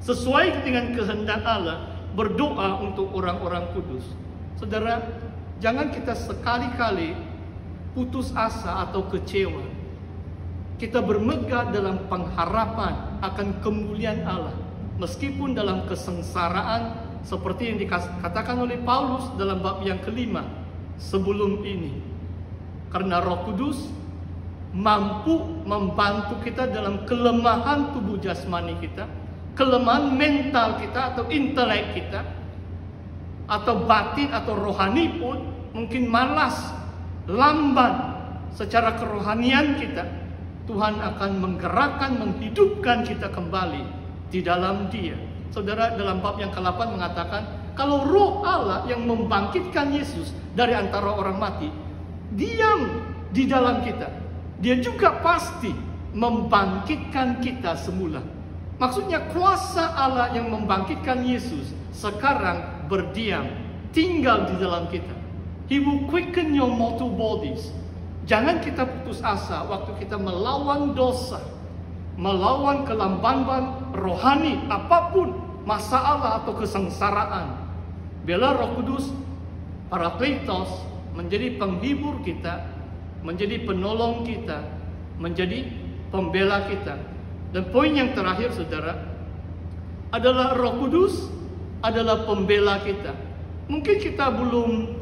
sesuai dengan kehendak Allah, berdoa untuk orang-orang kudus. Saudara, jangan kita sekali-kali putus asa atau kecewa. Kita bermegah dalam pengharapan akan kemuliaan Allah, meskipun dalam kesengsaraan seperti yang dikatakan oleh Paulus dalam bab yang kelima sebelum ini. Karena Roh Kudus mampu membantu kita dalam kelemahan tubuh jasmani kita, kelemahan mental kita atau intelek kita, atau batin atau rohani pun mungkin malas, lamban secara kerohanian kita. Tuhan akan menggerakkan, menghidupkan kita kembali di dalam Dia. Saudara, dalam bab yang ke-8 mengatakan, kalau Roh Allah yang membangkitkan Yesus dari antara orang mati diam di dalam kita, Dia juga pasti membangkitkan kita semula. Maksudnya kuasa Allah yang membangkitkan Yesus sekarang berdiam, tinggal di dalam kita. He will quicken your mortal bodies. Jangan kita putus asa waktu kita melawan dosa, melawan kelambanan rohani, apapun masalah atau kesengsaraan. Biarlah Roh Kudus, Parakletos, menjadi penghibur kita, menjadi penolong kita, menjadi pembela kita. Dan poin yang terakhir, saudara, adalah Roh Kudus adalah pembela kita. Mungkin kita belum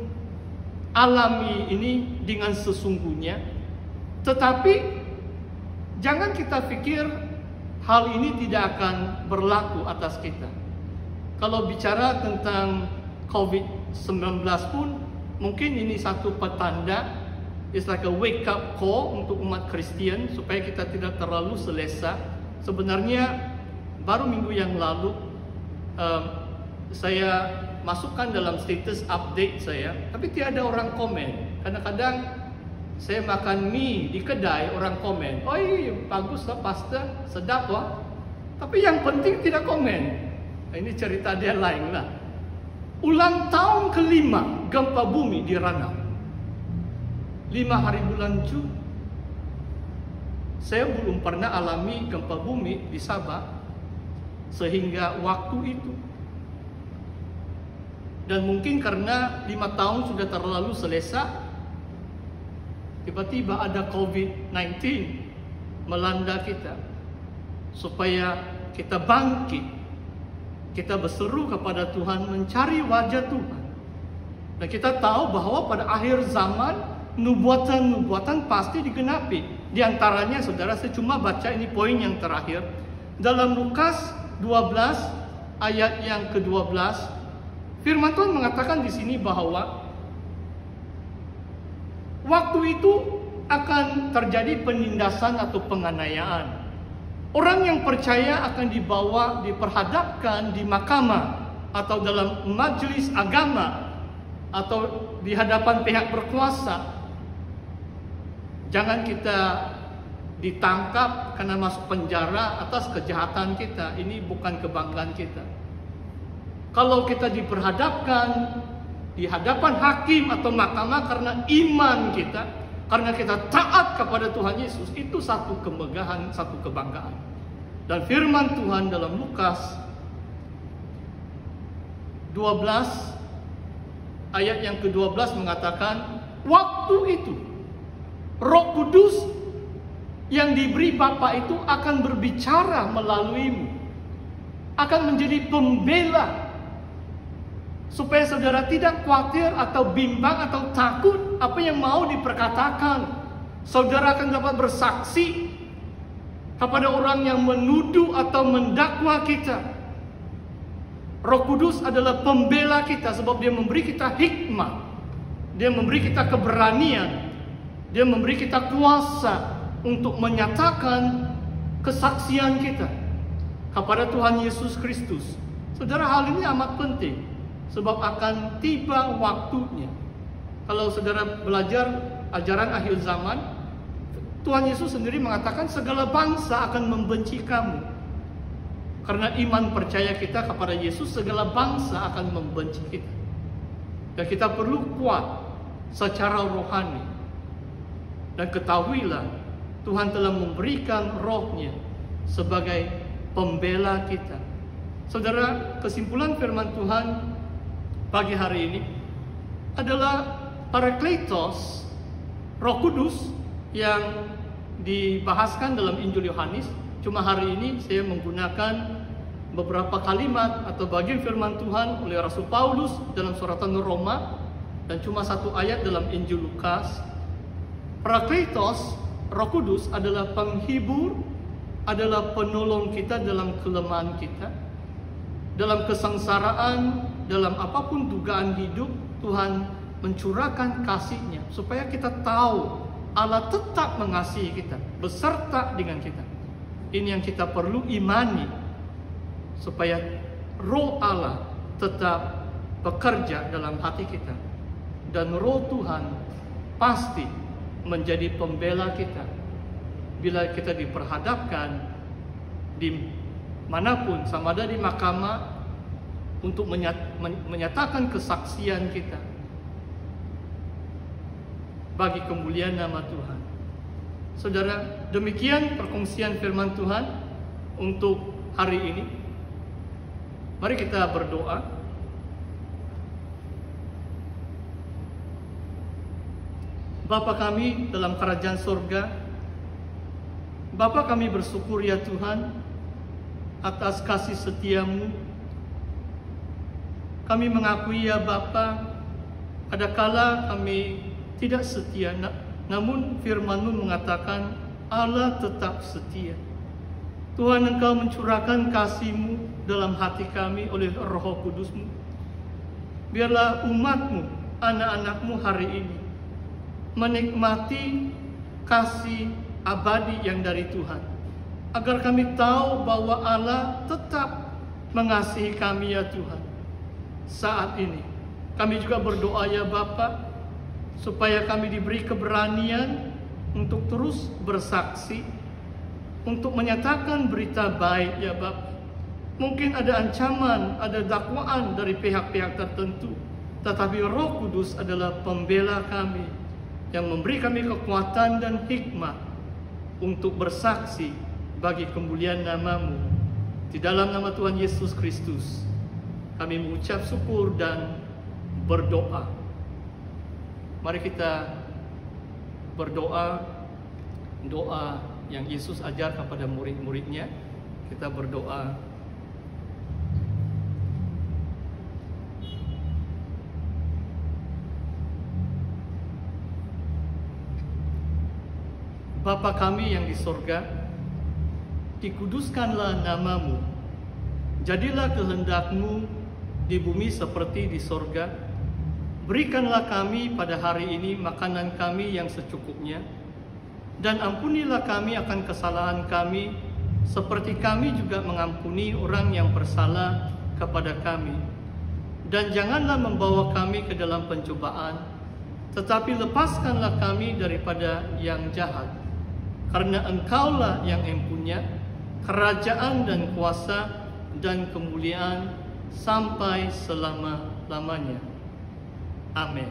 alami ini dengan sesungguhnya, tetapi jangan kita pikir hal ini tidak akan berlaku atas kita. Kalau bicara tentang COVID-19 pun, mungkin ini satu petanda, it's like a wake up call untuk umat Kristen supaya kita tidak terlalu selesa. Sebenarnya baru minggu yang lalu saya masukkan dalam status update saya, tapi tiada orang komen. Kadang-kadang saya makan mie di kedai, orang komen, "Oh iya, bagus lah pasta, sedap lah." Tapi yang penting tidak komen. Nah, ini cerita dia lain lah. Ulang tahun ke-5 gempa bumi di Ranau, 5 hari bulan Jun. Saya belum pernah alami gempa bumi di Sabah sehingga waktu itu. Dan mungkin karena 5 tahun sudah terlalu selesa, tiba-tiba ada COVID-19 melanda kita. Supaya kita bangkit, kita berseru kepada Tuhan, mencari wajah Tuhan. Dan kita tahu bahwa pada akhir zaman nubuatan-nubuatan pasti digenapi. Di antaranya, saudara, saya cuma baca ini poin yang terakhir. Dalam Lukas 12 ayat yang ke-12, firman Tuhan mengatakan di sini bahwa waktu itu akan terjadi penindasan atau penganiayaan. Orang yang percaya akan dibawa, diperhadapkan di mahkamah atau dalam majelis agama atau di hadapan pihak berkuasa. Jangan kita ditangkap karena masuk penjara atas kejahatan kita. Ini bukan kebanggaan kita. Kalau kita diperhadapkan di hadapan hakim atau mahkamah karena iman kita, karena kita taat kepada Tuhan Yesus, itu satu kemegahan, satu kebanggaan. Dan firman Tuhan dalam Lukas 12 ayat yang ke-12 mengatakan, waktu itu Roh Kudus yang diberi Bapa itu akan berbicara melaluimu, akan menjadi pembela, supaya saudara tidak khawatir atau bimbang atau takut apa yang mau diperkatakan. Saudara akan dapat bersaksi kepada orang yang menuduh atau mendakwa kita. Roh Kudus adalah pembela kita sebab dia memberi kita hikmah, dia memberi kita keberanian, dia memberi kita kuasa untuk menyatakan kesaksian kita kepada Tuhan Yesus Kristus. Saudara, hal ini amat penting. Sebab akan tiba waktunya. Kalau saudara belajar ajaran akhir zaman, Tuhan Yesus sendiri mengatakan segala bangsa akan membenci kamu. Karena iman percaya kita kepada Yesus, segala bangsa akan membenci kita. Dan kita perlu kuat secara rohani. Dan ketahuilah, Tuhan telah memberikan Roh-Nya sebagai pembela kita. Saudara, kesimpulan firman Tuhan pagi hari ini adalah Parakletos, Roh Kudus yang dibahaskan dalam Injil Yohanes. Cuma hari ini saya menggunakan beberapa kalimat atau bagian firman Tuhan oleh Rasul Paulus dalam suratan Roma, dan cuma satu ayat dalam Injil Lukas. Parakletos, Roh Kudus adalah penghibur, adalah penolong kita dalam kelemahan kita, dalam kesengsaraan, dalam apapun dugaan hidup. Tuhan mencurahkan kasih-Nya supaya kita tahu Allah tetap mengasihi kita, beserta dengan kita. Ini yang kita perlu imani, supaya Roh Allah tetap bekerja dalam hati kita, dan Roh Tuhan pasti menjadi pembela kita bila kita diperhadapkan di manapun, sama ada di mahkamah, untuk menyatakan kesaksian kita bagi kemuliaan nama Tuhan. Saudara, demikian perkongsian firman Tuhan untuk hari ini. Mari kita berdoa. Bapa kami dalam kerajaan sorga, Bapa kami bersyukur ya Tuhan atas kasih setia-Mu. Kami mengakui ya Bapa, adakala kami tidak setia, namun firman-Mu mengatakan Allah tetap setia. Tuhan, Engkau mencurahkan kasih-Mu dalam hati kami oleh Roh Kudus-Mu. Biarlah umat-Mu, anak-anak-Mu hari ini menikmati kasih abadi yang dari Tuhan, agar kami tahu bahwa Allah tetap mengasihi kami ya Tuhan. Saat ini kami juga berdoa ya Bapa, supaya kami diberi keberanian untuk terus bersaksi, untuk menyatakan berita baik ya Bapa. Mungkin ada ancaman, ada dakwaan dari pihak-pihak tertentu, tetapi Roh Kudus adalah pembela kami, yang memberi kami kekuatan dan hikmat untuk bersaksi bagi kemuliaan nama-Mu. Di dalam nama Tuhan Yesus Kristus kami mengucap syukur dan berdoa. Mari kita berdoa doa yang Yesus ajar kepada murid-muridnya. Kita berdoa. Bapa kami yang di sorga, dikuduskanlah nama-Mu. Jadilah kehendak-Mu di bumi seperti di sorga. Berikanlah kami pada hari ini makanan kami yang secukupnya, dan ampunilah kami akan kesalahan kami, seperti kami juga mengampuni orang yang bersalah kepada kami. Dan janganlah membawa kami ke dalam pencobaan, tetapi lepaskanlah kami daripada yang jahat. Karena Engkaulah yang mempunyai kerajaan dan kuasa dan kemuliaan sampai selama-lamanya. Amin.